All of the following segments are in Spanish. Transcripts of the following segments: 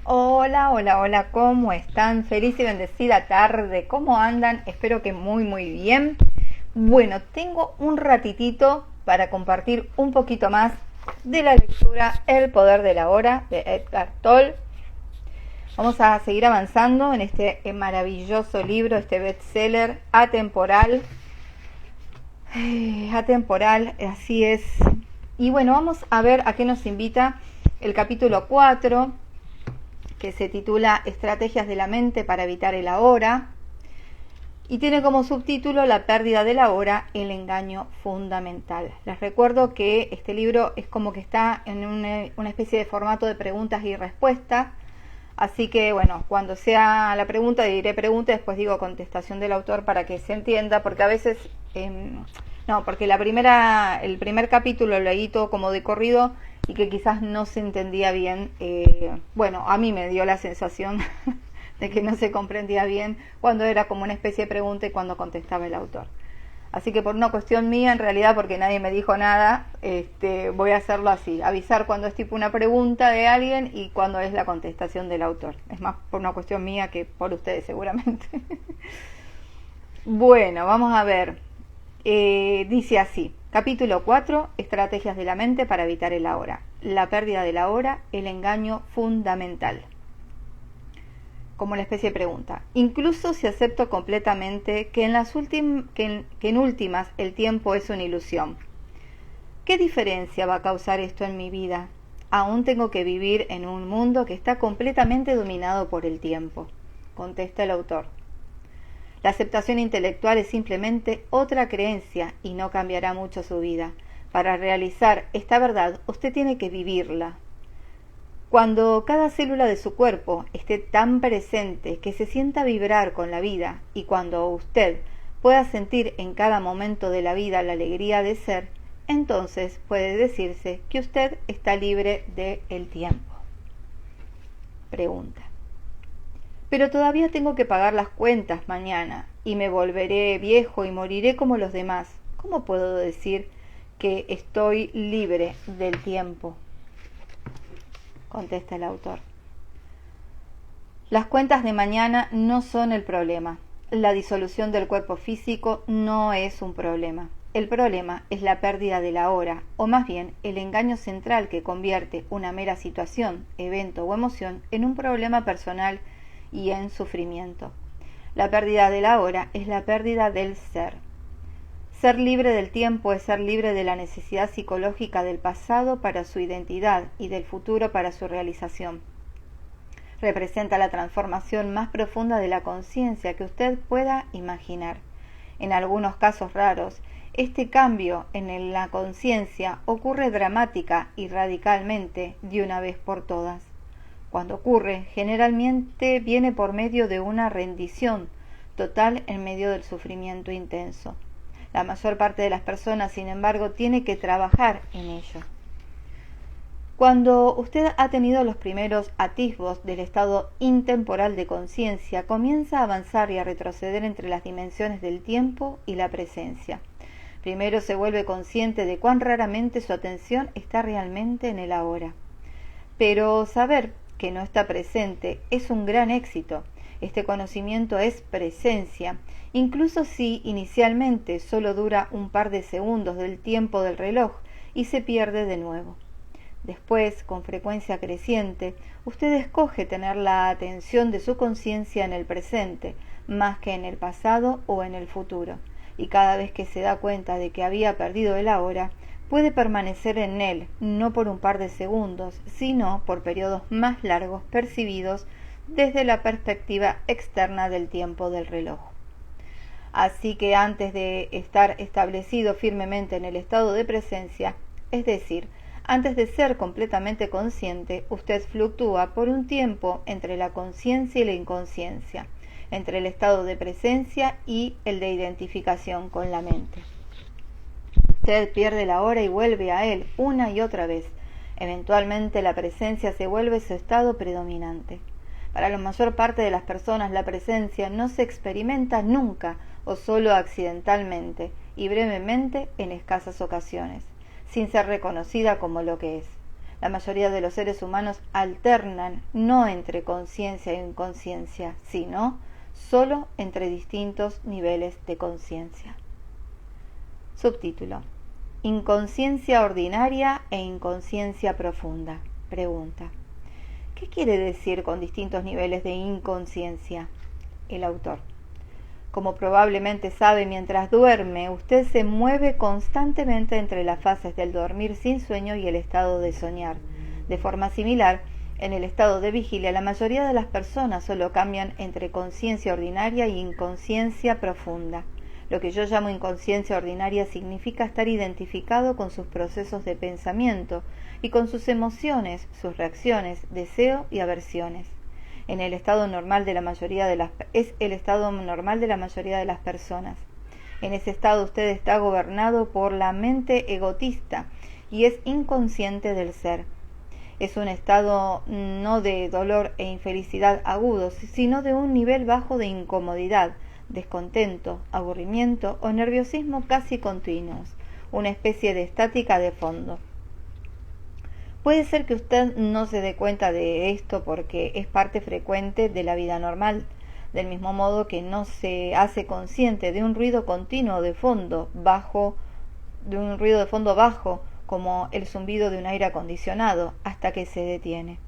Hola, hola, hola, ¿cómo están? Feliz y bendecida tarde, ¿cómo andan? Espero que muy, muy bien. Bueno, tengo un ratitito para compartir un poquito más de la lectura El poder de la hora de Eckhart Tolle. Vamos a seguir avanzando en este maravilloso libro, este bestseller atemporal. Atemporal, así es. Y bueno, vamos a ver a qué nos invita el capítulo 4, que se titula Estrategias de la mente para evitar el ahora, y tiene como subtítulo La pérdida del ahora, el engaño fundamental. Les recuerdo que este libro es como que está en una especie de formato de preguntas y respuestas, así que bueno, cuando sea la pregunta diré pregunta y después digo contestación del autor para que se entienda, porque a veces no, porque el primer capítulo lo leí todo como de corrido y que quizás no se entendía bien. Bueno, a mí me dio la sensación de que no se comprendía bien cuando era como una especie de pregunta y cuando contestaba el autor. Así que por una cuestión mía, en realidad, porque nadie me dijo nada, voy a hacerlo así, avisar cuando es tipo una pregunta de alguien y cuando es la contestación del autor. Es más por una cuestión mía que por ustedes seguramente. Bueno, vamos a ver. Dice así, capítulo 4, estrategias de la mente para evitar el ahora. La pérdida del ahora, el engaño fundamental. Como una especie de pregunta. Incluso si acepto completamente que en últimas el tiempo es una ilusión. ¿Qué diferencia va a causar esto en mi vida? Aún tengo que vivir en un mundo que está completamente dominado por el tiempo, contesta el autor. La aceptación intelectual es simplemente otra creencia y no cambiará mucho su vida. Para realizar esta verdad, usted tiene que vivirla. Cuando cada célula de su cuerpo esté tan presente que se sienta vibrar con la vida y cuando usted pueda sentir en cada momento de la vida la alegría de ser, entonces puede decirse que usted está libre del tiempo. Pregunta. Pero todavía tengo que pagar las cuentas mañana y me volveré viejo y moriré como los demás. ¿Cómo puedo decir que estoy libre del tiempo? Contesta el autor. Las cuentas de mañana no son el problema. La disolución del cuerpo físico no es un problema. El problema es la pérdida de la hora, o más bien el engaño central que convierte una mera situación, evento o emoción en un problema personal y en sufrimiento. La pérdida de la hora es la pérdida del ser. Ser libre del tiempo es ser libre de la necesidad psicológica del pasado para su identidad y del futuro para su realización. Representa la transformación más profunda de la conciencia que usted pueda imaginar. En algunos casos raros, este cambio en la conciencia ocurre dramática y radicalmente de una vez por todas. Cuando ocurre, generalmente viene por medio de una rendición total en medio del sufrimiento intenso. La mayor parte de las personas, sin embargo, tiene que trabajar en ello. Cuando usted ha tenido los primeros atisbos del estado intemporal de conciencia, comienza a avanzar y a retroceder entre las dimensiones del tiempo y la presencia. Primero se vuelve consciente de cuán raramente su atención está realmente en el ahora. Pero saber que no está presente es un gran éxito. Este conocimiento es presencia, incluso si inicialmente solo dura un par de segundos del tiempo del reloj y se pierde de nuevo. Después, con frecuencia creciente, usted escoge tener la atención de su conciencia en el presente, más que en el pasado o en el futuro, y cada vez que se da cuenta de que había perdido el ahora, puede permanecer en él, no por un par de segundos, sino por periodos más largos percibidos desde la perspectiva externa del tiempo del reloj. Así que antes de estar establecido firmemente en el estado de presencia, es decir, antes de ser completamente consciente, usted fluctúa por un tiempo entre la conciencia y la inconsciencia, entre el estado de presencia y el de identificación con la mente. Usted pierde la hora y vuelve a él una y otra vez. Eventualmente la presencia se vuelve su estado predominante. Para la mayor parte de las personas la presencia no se experimenta nunca o solo accidentalmente y brevemente en escasas ocasiones, sin ser reconocida como lo que es. La mayoría de los seres humanos alternan no entre conciencia e inconsciencia, sino solo entre distintos niveles de conciencia. Subtítulo: Inconsciencia ordinaria e inconsciencia profunda. Pregunta: ¿qué quiere decir con distintos niveles de inconsciencia? El autor: como probablemente sabe, mientras duerme, usted se mueve constantemente entre las fases del dormir sin sueño y el estado de soñar. De forma similar, en el estado de vigilia, la mayoría de las personas solo cambian entre conciencia ordinaria y inconsciencia profunda. Lo que yo llamo inconsciencia ordinaria significa estar identificado con sus procesos de pensamiento y con sus emociones, sus reacciones, deseo y aversiones. Es el estado normal de la mayoría de las personas. En ese estado usted está gobernado por la mente egotista y es inconsciente del ser. Es un estado no de dolor e infelicidad agudos, sino de un nivel bajo de incomodidad, descontento, aburrimiento o nerviosismo casi continuos, una especie de estática de fondo. Puede ser que usted no se dé cuenta de esto porque es parte frecuente de la vida normal, del mismo modo que no se hace consciente de un ruido continuo de fondo bajo, como el zumbido de un aire acondicionado, hasta que se detiene.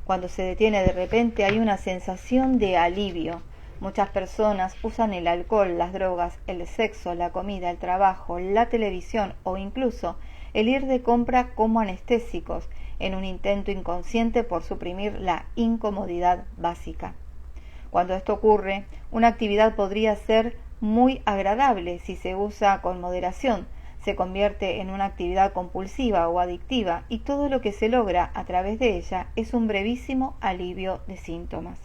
Cuando se detiene de repente hay una sensación de alivio. Muchas personas usan el alcohol, las drogas, el sexo, la comida, el trabajo, la televisión o incluso el ir de compra como anestésicos en un intento inconsciente por suprimir la incomodidad básica. Cuando esto ocurre, una actividad podría ser muy agradable si se usa con moderación, se convierte en una actividad compulsiva o adictiva y todo lo que se logra a través de ella es un brevísimo alivio de síntomas.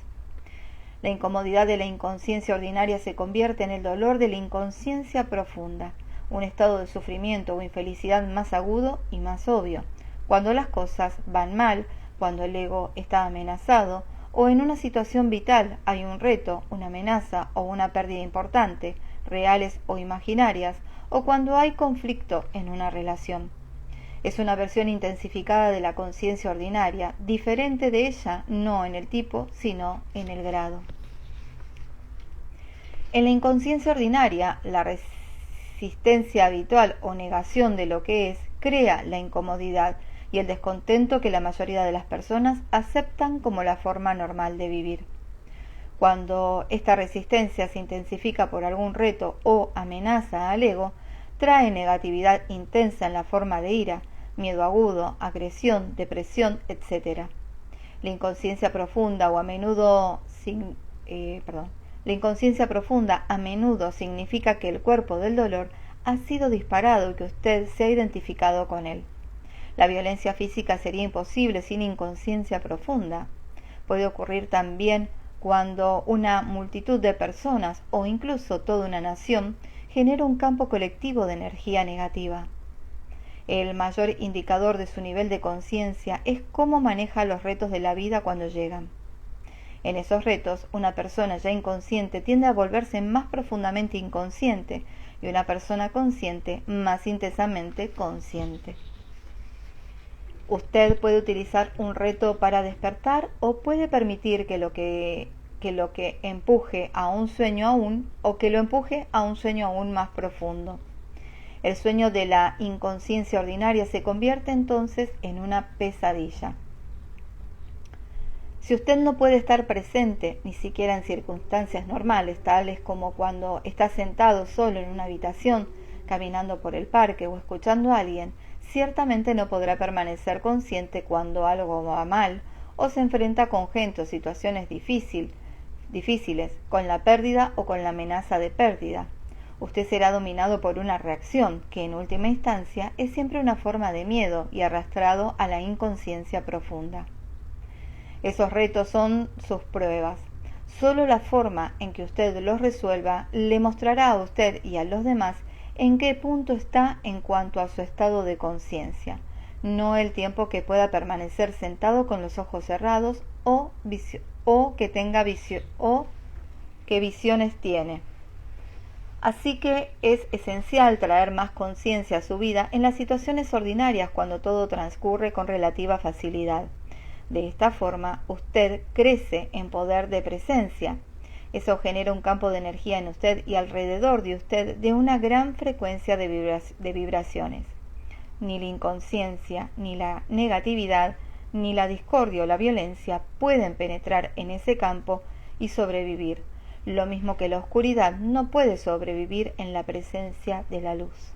La incomodidad de la inconsciencia ordinaria se convierte en el dolor de la inconsciencia profunda, un estado de sufrimiento o infelicidad más agudo y más obvio, cuando las cosas van mal, cuando el ego está amenazado, o en una situación vital hay un reto, una amenaza o una pérdida importante, reales o imaginarias, o cuando hay conflicto en una relación. Es una versión intensificada de la conciencia ordinaria, diferente de ella no en el tipo, sino en el grado. En la inconsciencia ordinaria, la resistencia habitual o negación de lo que es crea la incomodidad y el descontento que la mayoría de las personas aceptan como la forma normal de vivir. Cuando esta resistencia se intensifica por algún reto o amenaza al ego, trae negatividad intensa en la forma de ira, miedo agudo, agresión, depresión, etc. La inconsciencia profunda a menudo significa que el cuerpo del dolor ha sido disparado y que usted se ha identificado con él. La violencia física sería imposible sin inconsciencia profunda. Puede ocurrir también cuando una multitud de personas o incluso toda una nación genera un campo colectivo de energía negativa. El mayor indicador de su nivel de conciencia es cómo maneja los retos de la vida cuando llegan. En esos retos, una persona ya inconsciente tiende a volverse más profundamente inconsciente y una persona consciente más intensamente consciente. Usted puede utilizar un reto para despertar o puede permitir que lo empuje a un sueño aún más profundo. El sueño de la inconsciencia ordinaria se convierte entonces en una pesadilla. Si usted no puede estar presente, ni siquiera en circunstancias normales, tales como cuando está sentado solo en una habitación, caminando por el parque o escuchando a alguien, ciertamente no podrá permanecer consciente cuando algo va mal o se enfrenta con gente o situaciones difíciles, con la pérdida o con la amenaza de pérdida. Usted será dominado por una reacción que en última instancia es siempre una forma de miedo y arrastrado a la inconsciencia profunda. Esos retos son sus pruebas. Solo la forma en que usted los resuelva le mostrará a usted y a los demás en qué punto está en cuanto a su estado de conciencia, no el tiempo que pueda permanecer sentado con los ojos cerrados o qué visiones tiene. Así que es esencial traer más conciencia a su vida en las situaciones ordinarias cuando todo transcurre con relativa facilidad. De esta forma, usted crece en poder de presencia. Eso genera un campo de energía en usted y alrededor de usted de una gran frecuencia de vibraciones. Ni la inconsciencia, ni la negatividad, ni la discordia o la violencia pueden penetrar en ese campo y sobrevivir, lo mismo que la oscuridad no puede sobrevivir en la presencia de la luz.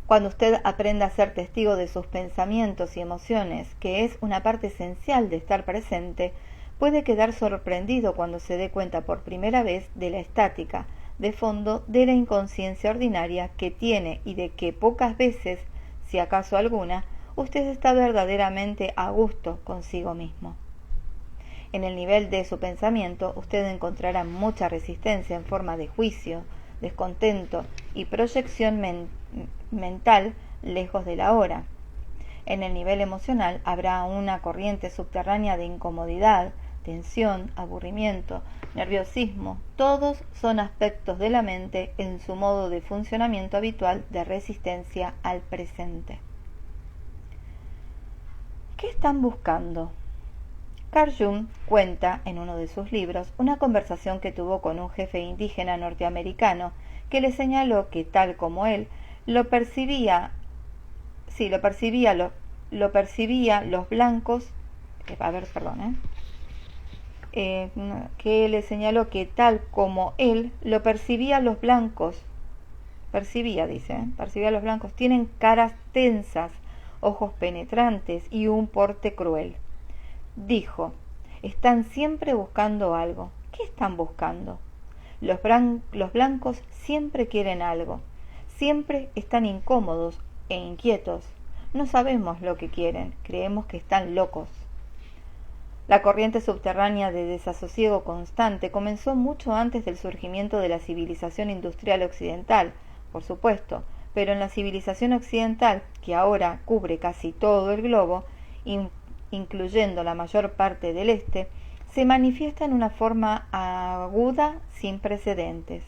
Cuando usted aprenda a ser testigo de sus pensamientos y emociones, que es una parte esencial de estar presente, puede quedar sorprendido cuando se dé cuenta por primera vez de la estática, de fondo de la inconsciencia ordinaria que tiene y de que pocas veces, si acaso alguna, usted está verdaderamente a gusto consigo mismo. En el nivel de su pensamiento, usted encontrará mucha resistencia en forma de juicio, descontento y proyección mental lejos de la hora. En el nivel emocional habrá una corriente subterránea de incomodidad, tensión, aburrimiento, nerviosismo. Todos son aspectos de la mente en su modo de funcionamiento habitual de resistencia al presente. ¿Qué están buscando? Carl Jung cuenta en uno de sus libros una conversación que tuvo con un jefe indígena norteamericano que le señaló que tal como él lo percibía los blancos, que le señaló que tal como él lo percibía los blancos, percibía los blancos, tienen caras tensas, ojos penetrantes y un porte cruel. Dijo, están siempre buscando algo. ¿Qué están buscando? Los blancos siempre quieren algo. Siempre están incómodos e inquietos. No sabemos lo que quieren, creemos que están locos. La corriente subterránea de desasosiego constante comenzó mucho antes del surgimiento de la civilización industrial occidental, por supuesto, pero en la civilización occidental, que ahora cubre casi todo el globo, incluyendo la mayor parte del este, se manifiesta en una forma aguda sin precedentes.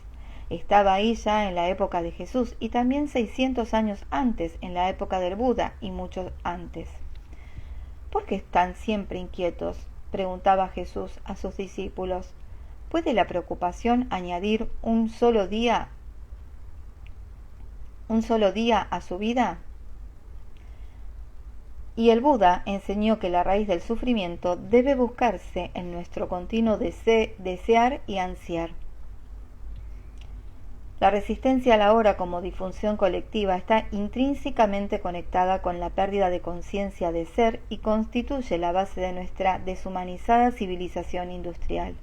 Estaba ahí ya en la época de Jesús y también 600 años antes, en la época del Buda y mucho antes. ¿Por qué están siempre inquietos?, preguntaba Jesús a sus discípulos. ¿Puede la preocupación añadir un solo día a su vida? Y el Buda enseñó que la raíz del sufrimiento debe buscarse en nuestro continuo desear y ansiar. La resistencia a la hora como disfunción colectiva está intrínsecamente conectada con la pérdida de conciencia de ser y constituye la base de nuestra deshumanizada civilización industrial.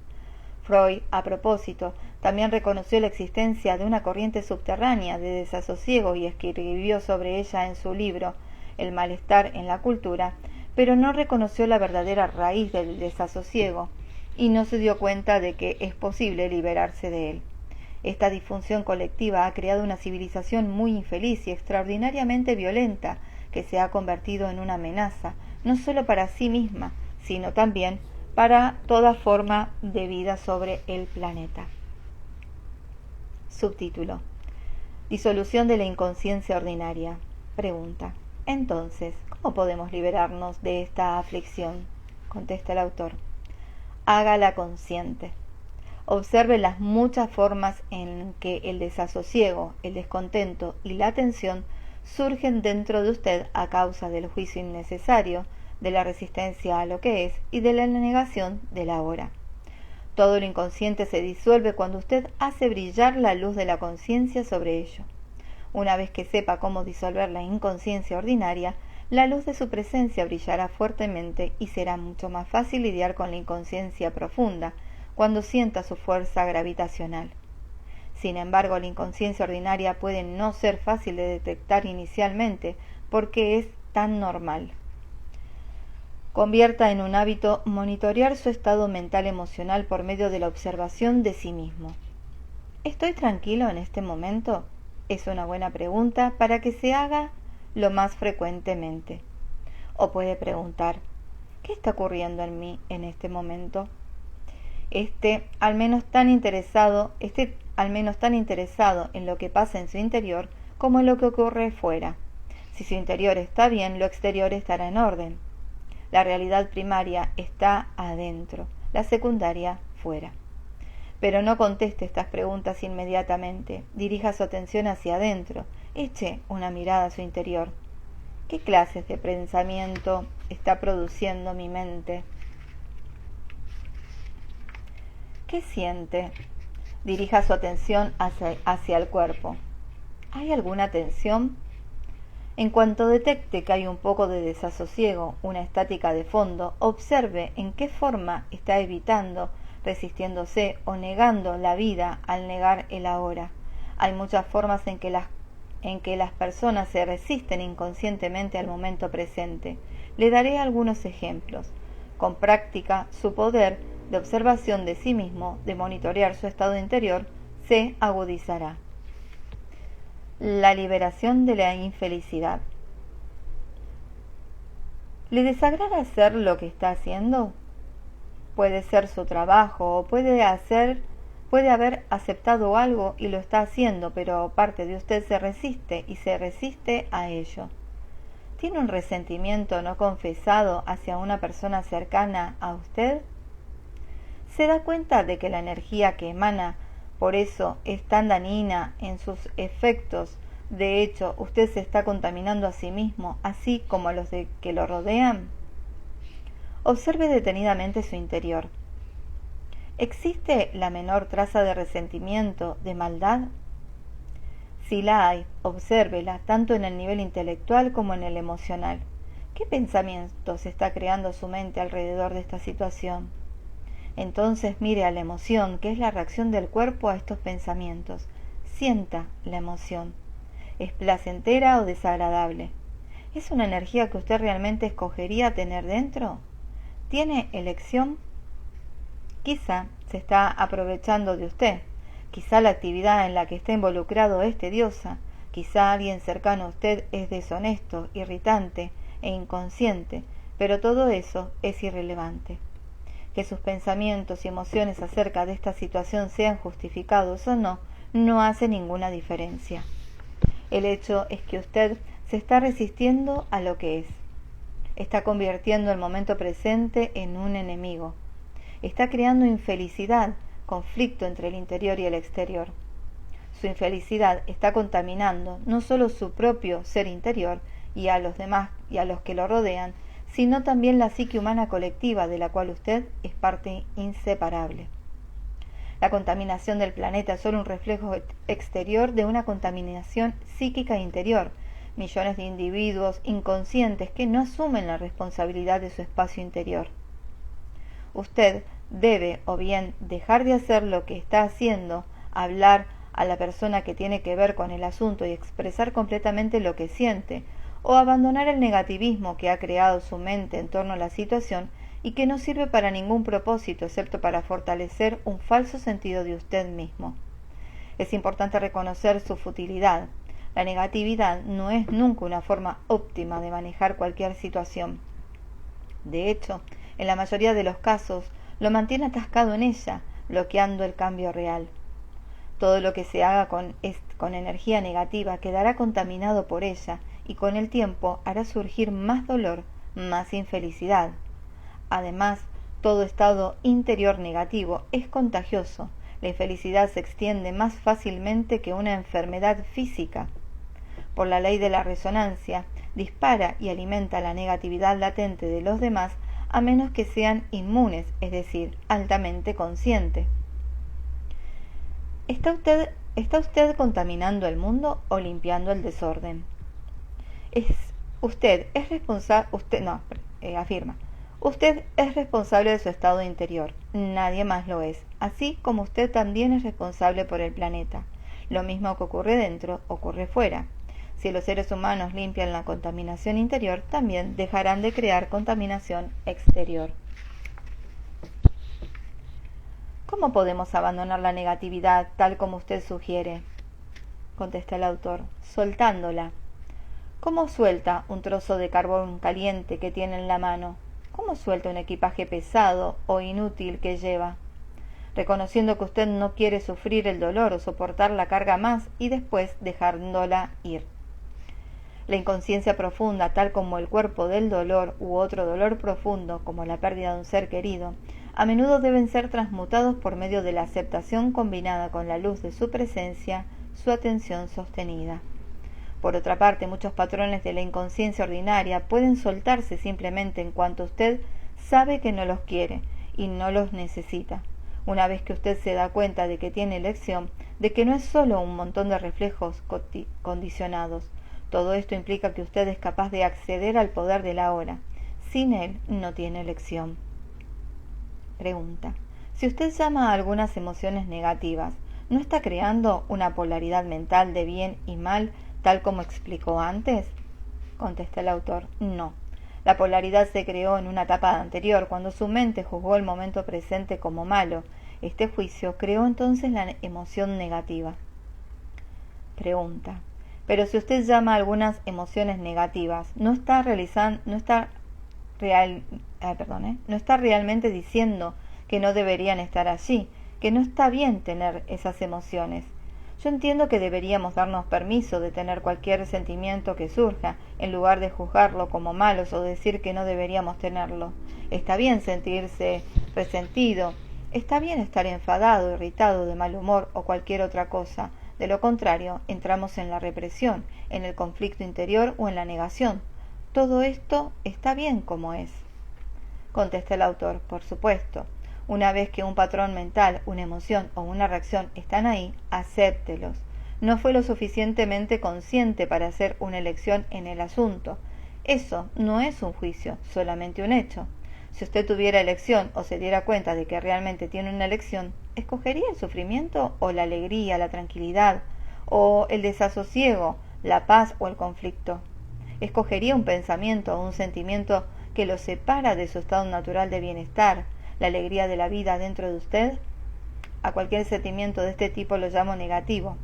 Freud, a propósito, también reconoció la existencia de una corriente subterránea de desasosiego y escribió sobre ella en su libro El malestar en la cultura, pero no reconoció la verdadera raíz del desasosiego y no se dio cuenta de que es posible liberarse de él. Esta disfunción colectiva ha creado una civilización muy infeliz y extraordinariamente violenta que se ha convertido en una amenaza, no solo para sí misma, sino también para toda forma de vida sobre el planeta. Subtítulo: Disolución de la inconsciencia ordinaria. Pregunta: entonces, ¿cómo podemos liberarnos de esta aflicción? Contesta el autor: hágala consciente. Observe las muchas formas en que el desasosiego, el descontento y la tensión surgen dentro de usted a causa del juicio innecesario, de la resistencia a lo que es y de la negación de la hora. Todo lo inconsciente se disuelve cuando usted hace brillar la luz de la conciencia sobre ello. Una vez que sepa cómo disolver la inconsciencia ordinaria, la luz de su presencia brillará fuertemente y será mucho más fácil lidiar con la inconsciencia profunda, cuando sienta su fuerza gravitacional. Sin embargo, la inconsciencia ordinaria puede no ser fácil de detectar inicialmente porque es tan normal. Convierta en un hábito monitorear su estado mental emocional por medio de la observación de sí mismo. ¿Estoy tranquilo en este momento? Es una buena pregunta para que se haga lo más frecuentemente. O puede preguntar: ¿qué está ocurriendo en mí en este momento? esté al menos tan interesado en lo que pasa en su interior como en lo que ocurre fuera. Si su interior está bien, lo exterior estará en orden. La realidad primaria está adentro, la secundaria fuera. Pero no conteste estas preguntas inmediatamente. Dirija su atención hacia adentro. Eche una mirada a su interior. ¿Qué clases de pensamiento está produciendo mi mente? ¿Qué siente? Dirija su atención hacia el cuerpo. ¿Hay alguna tensión? En cuanto detecte que hay un poco de desasosiego, una estática de fondo, observe en qué forma está evitando, resistiéndose o negando la vida al negar el ahora. Hay muchas formas en que las personas se resisten inconscientemente al momento presente. Le daré algunos ejemplos. Con práctica, su poder de observación de sí mismo, de monitorear su estado interior, se agudizará. La liberación de la infelicidad. ¿Le desagrada hacer lo que está haciendo? Puede ser su trabajo o puede haber aceptado algo y lo está haciendo, pero parte de usted se resiste a ello. ¿Tiene un resentimiento no confesado hacia una persona cercana a usted? ¿Se da cuenta de que la energía que emana por eso es tan dañina en sus efectos? De hecho, usted se está contaminando a sí mismo, así como a los que lo rodean. Observe detenidamente su interior. ¿Existe la menor traza de resentimiento, de maldad? Si la hay, obsérvela tanto en el nivel intelectual como en el emocional. ¿Qué pensamientos está creando su mente alrededor de esta situación? Entonces mire a la emoción, que es la reacción del cuerpo a estos pensamientos. Sienta la emoción. ¿Es placentera o desagradable? ¿Es una energía que usted realmente escogería tener dentro? ¿Tiene elección? Quizá se está aprovechando de usted. Quizá la actividad en la que está involucrado es tediosa. Quizá alguien cercano a usted es deshonesto, irritante e inconsciente. Pero todo eso es irrelevante. Que sus pensamientos y emociones acerca de esta situación sean justificados o no, no hace ninguna diferencia. El hecho es que usted se está resistiendo a lo que es. Está convirtiendo el momento presente en un enemigo. Está creando infelicidad, conflicto entre el interior y el exterior. Su infelicidad está contaminando no solo su propio ser interior y a los demás y a los que lo rodean, sino también la psique humana colectiva de la cual usted es parte inseparable. La contaminación del planeta es solo un reflejo exterior de una contaminación psíquica interior. Millones de individuos inconscientes que no asumen la responsabilidad de su espacio interior. Usted debe o bien dejar de hacer lo que está haciendo, hablar a la persona que tiene que ver con el asunto y expresar completamente lo que siente, o abandonar el negativismo que ha creado su mente en torno a la situación y que no sirve para ningún propósito excepto para fortalecer un falso sentido de usted mismo. Es importante reconocer su futilidad. La negatividad no es nunca una forma óptima de manejar cualquier situación. De hecho, en la mayoría de los casos, lo mantiene atascado en ella, bloqueando el cambio real. Todo lo que se haga con energía negativa quedará contaminado por ella y con el tiempo hará surgir más dolor, más infelicidad. Además, todo estado interior negativo es contagioso. La infelicidad se extiende más fácilmente que una enfermedad física. Por la ley de la resonancia, dispara y alimenta la negatividad latente de los demás a menos que sean inmunes, es decir, altamente conscientes. ¿Está usted contaminando el mundo o limpiando el desorden? Usted es responsable de su estado interior, nadie más lo es, así como usted también es responsable por el planeta. Lo mismo que ocurre dentro, ocurre fuera. Si los seres humanos limpian la contaminación interior, también dejarán de crear contaminación exterior. ¿Cómo podemos abandonar la negatividad tal como usted sugiere? Contesta el autor, soltándola. ¿Cómo suelta un trozo de carbón caliente que tiene en la mano? ¿Cómo suelta un equipaje pesado o inútil que lleva? reconociendo que usted no quiere sufrir el dolor o soportar la carga más y después dejándola ir. La inconsciencia profunda, tal como el cuerpo del dolor u otro dolor profundo, como la pérdida de un ser querido, a menudo deben ser transmutados por medio de la aceptación combinada con la luz de su presencia, su atención sostenida. Por otra parte, muchos patrones de la inconsciencia ordinaria pueden soltarse simplemente en cuanto usted sabe que no los quiere y no los necesita. Una vez que usted se da cuenta de que tiene elección, de que no es solo un montón de reflejos condicionados, todo esto implica que usted es capaz de acceder al poder del ahora. Sin él, no tiene elección. Pregunta: si usted llama a algunas emociones negativas, ¿no está creando una polaridad mental de bien y mal, tal como explicó antes? Contesta el autor: no. La polaridad se creó en una etapa anterior, cuando su mente juzgó el momento presente como malo. Este juicio creó entonces la emoción negativa. Pregunta: pero si usted llama a algunas emociones negativas, ¿no está realmente diciendo que no deberían estar allí, que no está bien tener esas emociones? Yo entiendo que deberíamos darnos permiso de tener cualquier sentimiento que surja, en lugar de juzgarlo como malos o decir que no deberíamos tenerlo. Está bien sentirse resentido, está bien estar enfadado, irritado, de mal humor o cualquier otra cosa. De lo contrario, entramos en la represión, en el conflicto interior o en la negación. Todo esto está bien como es. Contesta el autor: por supuesto. Una vez que un patrón mental, una emoción o una reacción están ahí, acéptelos. No fue lo suficientemente consciente para hacer una elección en el asunto. Eso no es un juicio, solamente un hecho. Si usted tuviera elección o se diera cuenta de que realmente tiene una elección, ¿escogería el sufrimiento o la alegría, la tranquilidad, o el desasosiego, la paz o el conflicto? ¿Escogería un pensamiento o un sentimiento que lo separa de su estado natural de bienestar, la alegría de la vida dentro de usted? A cualquier sentimiento de este tipo lo llamo negativo.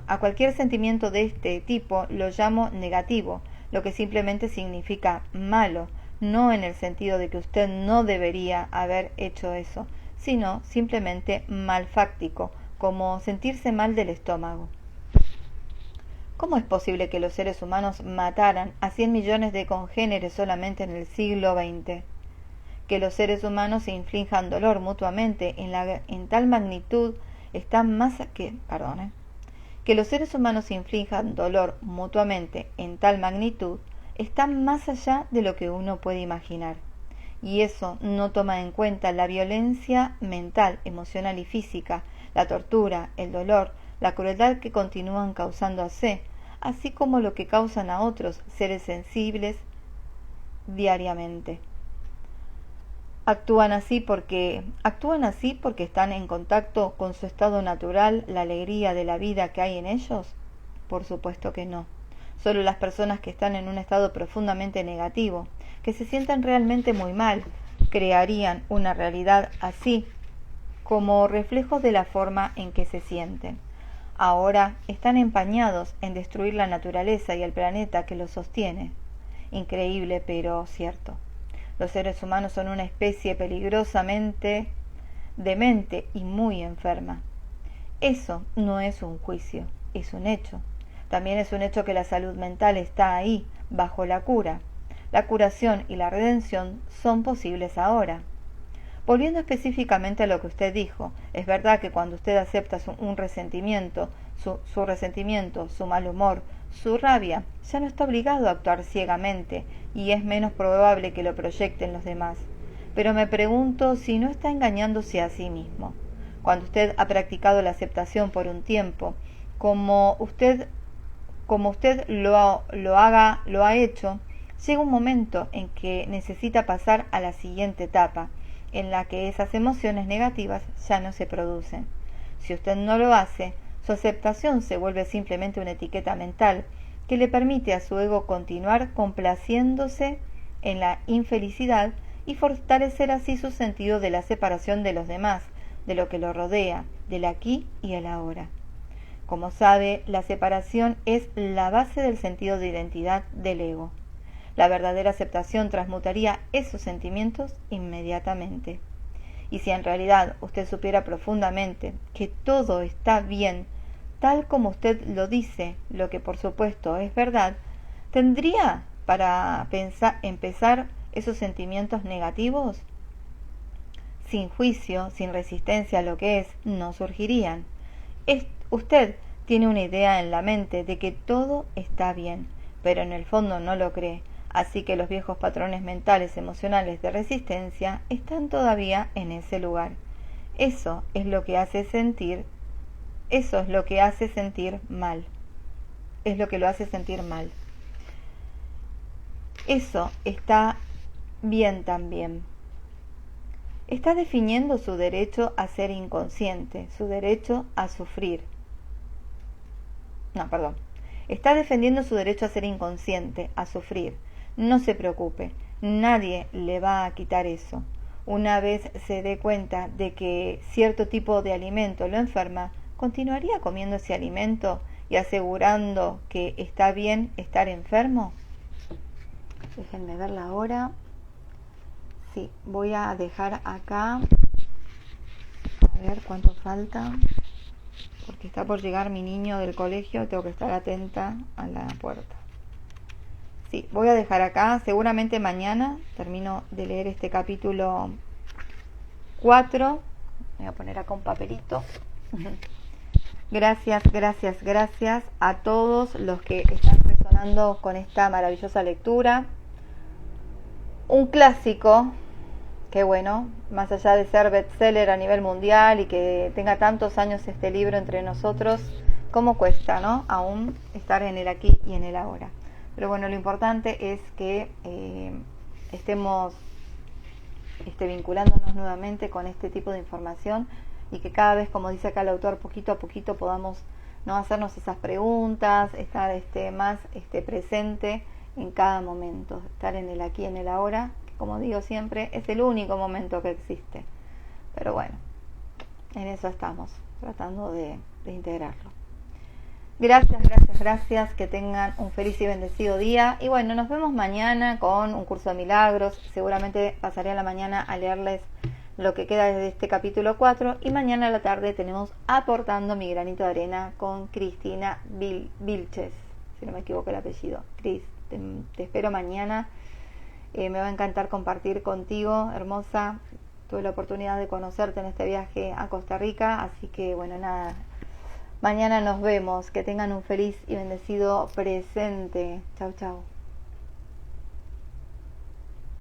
A cualquier sentimiento de este tipo lo llamo negativo, lo que simplemente significa malo, no en el sentido de que usted no debería haber hecho eso, sino simplemente malfáctico, como sentirse mal del estómago. ¿Cómo es posible que los seres humanos mataran a 100 millones de congéneres solamente en el siglo XX? Que los seres humanos se inflijan dolor mutuamente en tal magnitud está más que los seres humanos se inflijan dolor mutuamente en tal magnitud está más allá de lo que uno puede imaginar. Y eso no toma en cuenta la violencia mental, emocional y física, la tortura, el dolor, la crueldad que continúan causándose, así como lo que causan a otros seres sensibles diariamente. Actúan así porque están en contacto con su estado natural, la alegría de la vida que hay en ellos. Por supuesto que no. Solo las personas que están en un estado profundamente negativo, que se sientan realmente muy mal, crearían una realidad así, como reflejos de la forma en que se sienten. Ahora están empañados en destruir la naturaleza y el planeta que los sostiene. Increíble, pero cierto. Los seres humanos son una especie peligrosamente demente y muy enferma. Eso no es un juicio, es un hecho. También es un hecho que la salud mental está ahí, bajo la cura. La curación y la redención son posibles ahora. Volviendo específicamente a lo que usted dijo, es verdad que cuando usted acepta un resentimiento, su resentimiento, su mal humor, su rabia, ya no está obligado a actuar ciegamente y es menos probable que lo proyecten los demás. Pero me pregunto si no está engañándose a sí mismo. Cuando usted ha practicado la aceptación por un tiempo, como usted lo ha hecho, llega un momento en que necesita pasar a la siguiente etapa, en la que esas emociones negativas ya no se producen. Si usted no lo hace, su aceptación se vuelve simplemente una etiqueta mental que le permite a su ego continuar complaciéndose en la infelicidad y fortalecer así su sentido de la separación de los demás, de lo que lo rodea, del aquí y el ahora. Como sabe, la separación es la base del sentido de identidad del ego. La verdadera aceptación transmutaría esos sentimientos inmediatamente. Y si en realidad usted supiera profundamente que todo está bien, tal como usted lo dice, lo que por supuesto es verdad, ¿tendría para empezar esos sentimientos negativos? Sin juicio, sin resistencia a lo que es, no surgirían. Usted tiene una idea en la mente de que todo está bien, pero en el fondo no lo cree, así que los viejos patrones mentales emocionales de resistencia están todavía en ese lugar. Eso es lo que hace sentir mal. Es lo que lo hace sentir mal. Eso está bien también. Está definiendo su derecho a ser inconsciente, su derecho a sufrir. Está defendiendo su derecho a ser inconsciente, a sufrir. No se preocupe, nadie le va a quitar eso. Una vez se dé cuenta de que cierto tipo de alimento lo enferma, ¿continuaría comiendo ese alimento y asegurando que está bien estar enfermo? Déjenme ver la hora. Sí, voy a dejar acá. A ver cuánto falta. Porque está por llegar mi niño del colegio, tengo que estar atenta a la puerta. Sí, voy a dejar acá. Seguramente mañana termino de leer este capítulo 4. Voy a poner acá un papelito. Gracias a todos los que están resonando con esta maravillosa lectura. Un clásico, que bueno, más allá de ser bestseller a nivel mundial y que tenga tantos años este libro entre nosotros, cómo cuesta, ¿no? Aún estar en el aquí y en el ahora. Pero bueno, lo importante es que estemos vinculándonos nuevamente con este tipo de información y que cada vez, como dice acá el autor, poquito a poquito podamos no hacernos esas preguntas, estar más presente en cada momento, estar en el aquí y en el ahora, que como digo siempre, es el único momento que existe. Pero bueno, en eso estamos, tratando de integrarlo. Gracias, que tengan un feliz y bendecido día. Y bueno, nos vemos mañana con un curso de milagros. Seguramente pasaré a la mañana a leerles lo que queda de este capítulo 4. Y mañana a la tarde tenemos Aportando mi granito de arena con Cristina Vilches, si no me equivoco el apellido. Cris, te espero mañana. Me va a encantar compartir contigo, hermosa. Tuve la oportunidad de conocerte en este viaje a Costa Rica, así que bueno, nada. Mañana nos vemos. Que tengan un feliz y bendecido presente. Chau, chau.